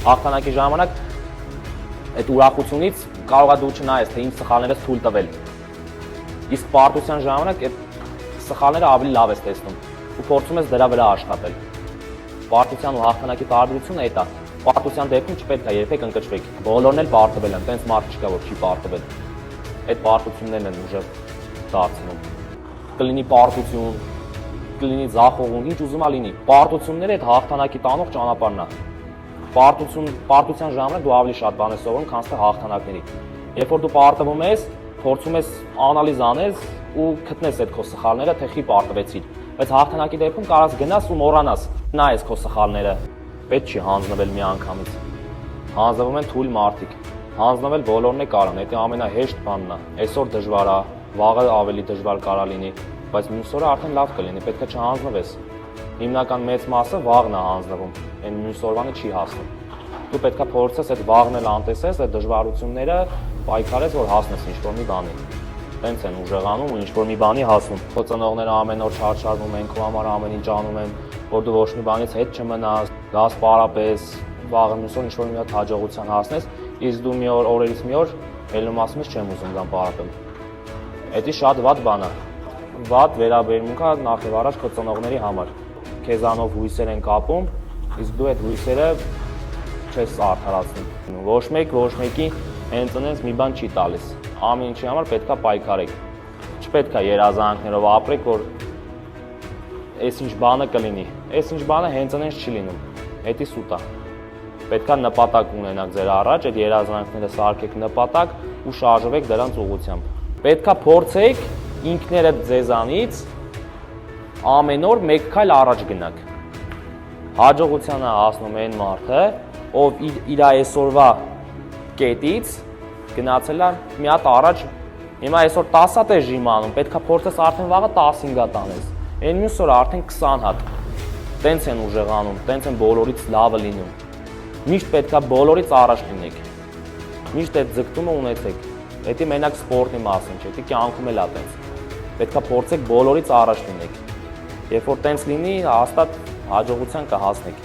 Հաղթանակի ժամանակ այդ ուրախությունից կարող է դու չնայես, թե ինչ սխալներս թույլ տվել։ Իսկ պարտության ժամանակ այդ սխալները ավելի լավ ես տեսնում ու փորձում ես դրա վրա աշխատել։ Պարտության ու հաղթանակի տարբերությունը այդ է։ Պարտության դեպքում չպետք է երբեք ընկճվեք։ Բոլորն էլ պարտվել են, տենց մարդ չկա, որ չի պարտվել։ Այդ պարտություններն են ուժը դարձնում։ Կլինի պարտություն, կլինի ձախողում, ինչ ուզում ա լինի։ Պարտությունները այդ հաղթանակի տանող ճանապարհն է։ Պարտության ժամանակ դու ավելի շատ բան ես սովորում, քան թե հաղթանակների։ Երբ որ դու պարտվում ես, փորձում ես անալիզ անես ու գտնես այդ քո սխալները, թե խի պարտվեցիր։ Բայց հաղթանակի դեպքում կարաս գնաս ու մոռանաս, նայես քո սխալները։ Պետք չի հանձնվել մի անգամից։ Հանձնվում են թույլ մարդիկ։ Հանձնվել բոլորն է կարող, դա ամենահեշտ բանն է։ Այսօր դժվար է, վաղը ավելի դժվար կարա լինի, բայց մյուս օրը արդեն լավ կլինի, պետք է չհանձնվես։ Հիմնական մեծ մասը վաղն է հանձնվում, այն մյուս օրվանը չի հասնում։ Դու պետք է փորձես այդ վաղն էլ անտեսես, այդ դժվարությունները պայքարես, որ հասնես ինչ-որ մի բանի։ Տենց են ուժեղանում ու ինչ-որ մի բանի հասնում։ Քո ծնողները ամեն օր չարչարվում են, քո համար ամեն ինչ անում են, որ դու ոչ մի բանից հետ չմնաս, գաս պարապես, վաղը մյուս օր ինչ-որ մի հատ հաջողության հասնես, իսկ դու մի օր օրերից մի օր ելնում ասում ես չեմ ուզում դան պարապեմ։ Դա շատ վատ բան է։ Վատ վերաբերմունք է նախ եւ առաջ քո ծնողների համար։ Քեզանով հույսեր են կապում, իսկ դու այդ հույսերը չես արդարացնում։ Ոչ մեկի հենց այնպես մի բան չի տալիս։ Ամեն ինչի համար պետքա պայքարեք։ Չպետք է երազանքներով ապրեք, որ այս ինչ բանը կլինի։ Այս ինչ բանը հենց այնպես չի լինում։ Դա սուտ է։ Պետքա նպատակ ունենաք ձեր առաջ, այդ երազանքները սարքեք նպատակ ու շարժվեք դրանց ուղղությամբ։ Պետքա փորձեք ինքներդ ձեզանից ամեն օր մեկ քայլ առաջ գնաք։ Հաջողությանը հասնում է այն մարդը, ով իր այսօրվա կետից գնացել է մի հատ առաջ, հիմա այսօր 10 հատ է ժիմանում, պետքա փորձես արդեն վաղը 15 հատ անես։ Այն մյուս օրը արդեն 20 հատ։ Տենց են ուժեղանում, տենց են բոլորից լավը լինում։ Միշտ պետքա բոլորից առաջ լինեք։ Միշտ այդ ձգտումը ունեցեք։ Դա մենակ սպորտի մասին չէ, դա կյանքում էլ է տենց։ Պետքա փորձեք բոլորից առաջ լինեք։ Երբ որ տենց լինի, հաստատ հաջողության կհասնեք։